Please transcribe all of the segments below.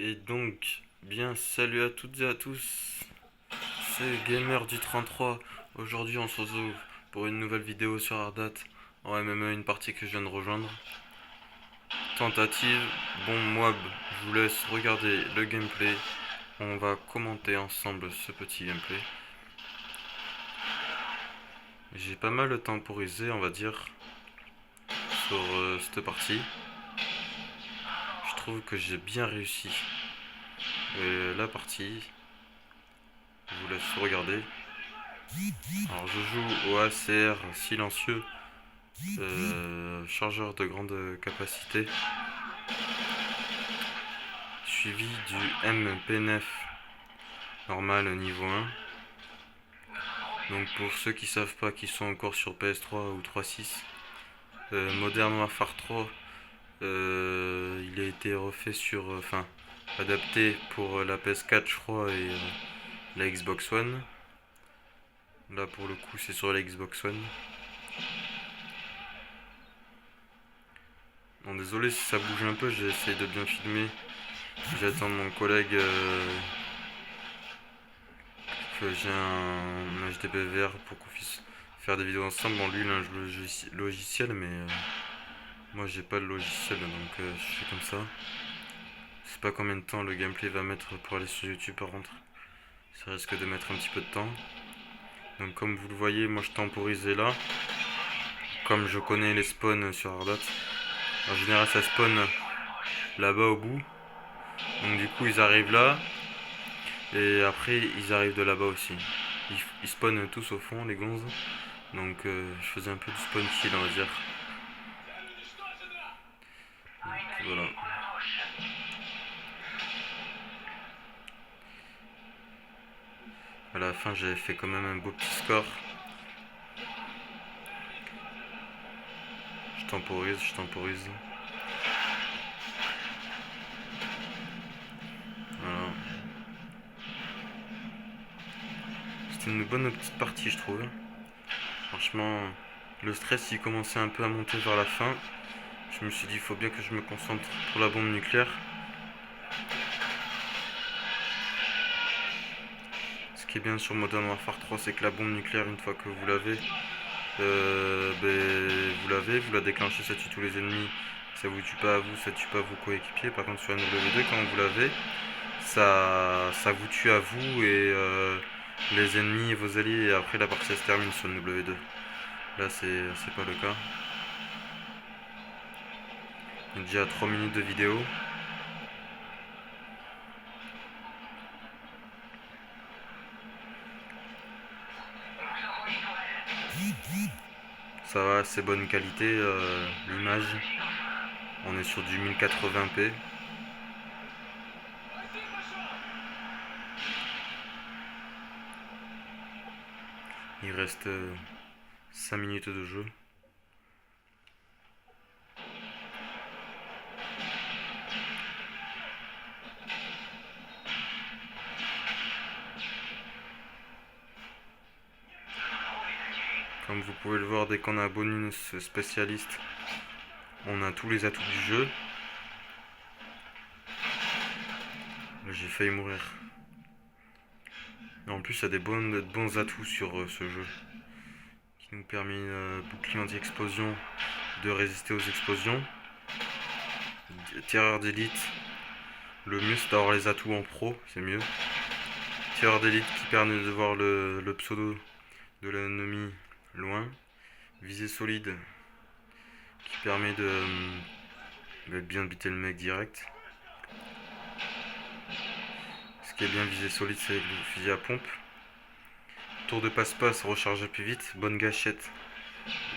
Et donc, bien salut à toutes et à tous, c'est Gamer du 33. Aujourd'hui on se retrouve pour une nouvelle vidéo sur Ardat en MMA, une partie que je viens de rejoindre. Tentative, bon Moab, je vous laisse regarder le gameplay. On va commenter ensemble ce petit gameplay. J'ai pas mal temporisé, on va dire, sur cette partie. Je trouve que j'ai bien réussi la partie. Je vous laisse regarder. Alors je joue au ACR silencieux, chargeur de grande capacité, suivi du MP9 normal niveau 1. Donc pour ceux qui savent pas, qui sont encore sur PS3 ou 3.6, Modern Warfare 3, il a été refait sur, enfin adapté pour la PS4 je crois et la Xbox One. Là pour le coup c'est sur la Xbox One. Bon, désolé si ça bouge un peu, j'essaie de bien filmer. J'attends mon collègue que j'ai un HDPVR pour qu'on puisse faire des vidéos ensemble. Bon, lui il a un logiciel, mais moi j'ai pas le logiciel, donc je fais comme ça. Je sais pas combien de temps le gameplay va mettre pour aller sur YouTube par contre. Ça risque de mettre un petit peu de temps. Donc comme vous le voyez, moi je temporisais là. Comme je connais les spawns sur Ardat, en général ça spawn là-bas au bout. Donc du coup ils arrivent là. Et après ils arrivent de là-bas aussi. Ils spawnent tous au fond, les gonzes. Donc je faisais un peu de spawn kill, on va dire. Donc, voilà. À la fin j'avais fait quand même un beau petit score. Je temporise, je temporise. Voilà. C'était une bonne petite partie je trouve. Franchement, le stress il commençait un peu à monter vers la fin. Je me suis dit il faut bien que je me concentre pour la bombe nucléaire. Ce qui est bien sur Modern Warfare 3, c'est que la bombe nucléaire, une fois que vous l'avez, vous la déclenchez, ça tue tous les ennemis. Ça vous tue pas à vous, ça tue pas vos coéquipiers. Par contre sur un W2, quand vous l'avez, ça vous tue à vous et les ennemis et vos alliés. Et après la partie se termine sur le W2. Là c'est pas le cas. On est déjà à 3 minutes de vidéo. Ça va, c'est bonne qualité l'image. On est sur du 1080p. Il reste 5 minutes de jeu. Comme vous pouvez le voir, dès qu'on a un bonus spécialiste, on a tous les atouts du jeu. J'ai failli mourir. Et en plus, il y a des bons atouts sur ce jeu. Qui nous permet bouclier anti-explosion de résister aux explosions. Tireur d'élite. Le mieux c'est d'avoir les atouts en pro, c'est mieux. Tireur d'élite qui permet de voir le pseudo de l'ennemi loin. Visée solide qui permet de bien biter le mec direct. Ce qui est bien visée solide, c'est le fusil à pompe. Tour de passe-passe, recharger plus vite. Bonne gâchette,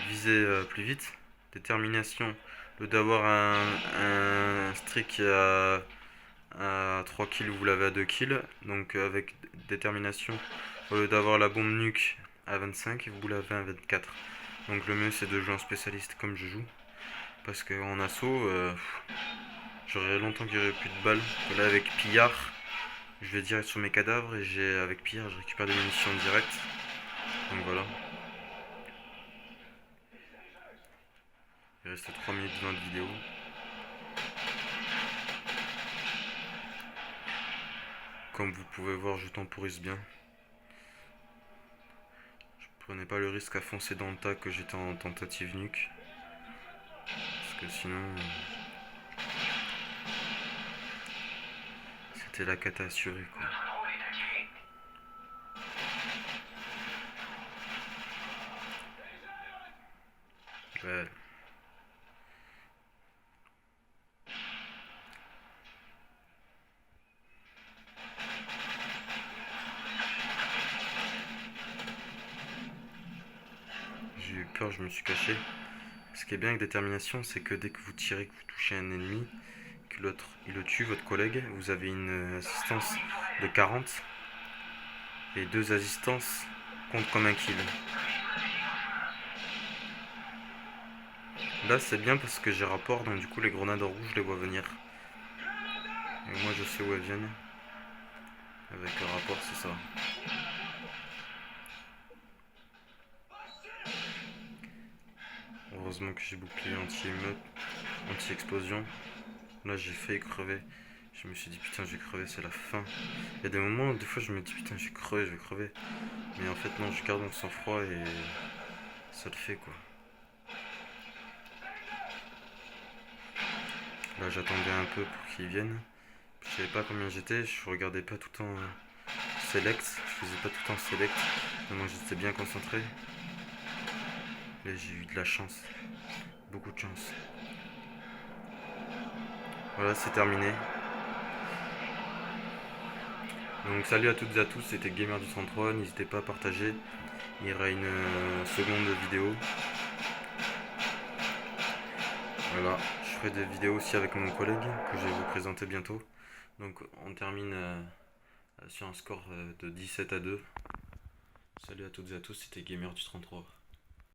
viser plus vite. Détermination, le d'avoir un streak à 3 kills, vous l'avez à 2 kills. Donc avec détermination, au lieu d'avoir la bombe nuque à 25, vous l'avez à 24. Donc le mieux c'est de jouer en spécialiste comme je joue. Parce qu'en assaut, j'aurais longtemps qu'il n'y aurait plus de balles. Là avec pillard, je vais direct sur mes cadavres et avec pillard je récupère des munitions directes. Donc voilà. Il reste 3 minutes 20 de vidéo. Comme vous pouvez voir, je temporise bien. Je prenais pas le risque à foncer dans le tas que j'étais en tentative nuque. Parce que sinon, c'était la cata assurée, quoi. Ouais. J'ai eu peur, je me suis caché. Ce qui est bien avec détermination, c'est que dès que vous tirez, que vous touchez un ennemi, que l'autre il le tue, votre collègue, vous avez une assistance de 40 et 2 assistances comptent comme un kill. Là c'est bien parce que j'ai rapport, donc du coup les grenades rouges je les vois venir. Et moi je sais où elles viennent. Avec le rapport c'est ça. Heureusement que j'ai bouclier anti-émeute, anti-explosion. Là j'ai failli crever. Je me suis dit putain je vais crever, c'est la fin. Il y a des moments où des fois je me dis putain je vais crever. Mais en fait non, je garde mon sang-froid et ça le fait quoi. Là j'attendais un peu pour qu'ils viennent. Je savais pas combien j'étais, je regardais pas tout le temps select, je faisais pas tout le temps select. Mais moi j'étais bien concentré. Là j'ai eu de la chance, beaucoup de chance. Voilà, c'est terminé. Donc salut à toutes et à tous, c'était Gamer du 33, n'hésitez pas à partager. Il y aura une seconde vidéo. Voilà, je ferai des vidéos aussi avec mon collègue que je vais vous présenter bientôt. Donc on termine sur un score de 17 à 2. Salut à toutes et à tous, c'était Gamer du 33.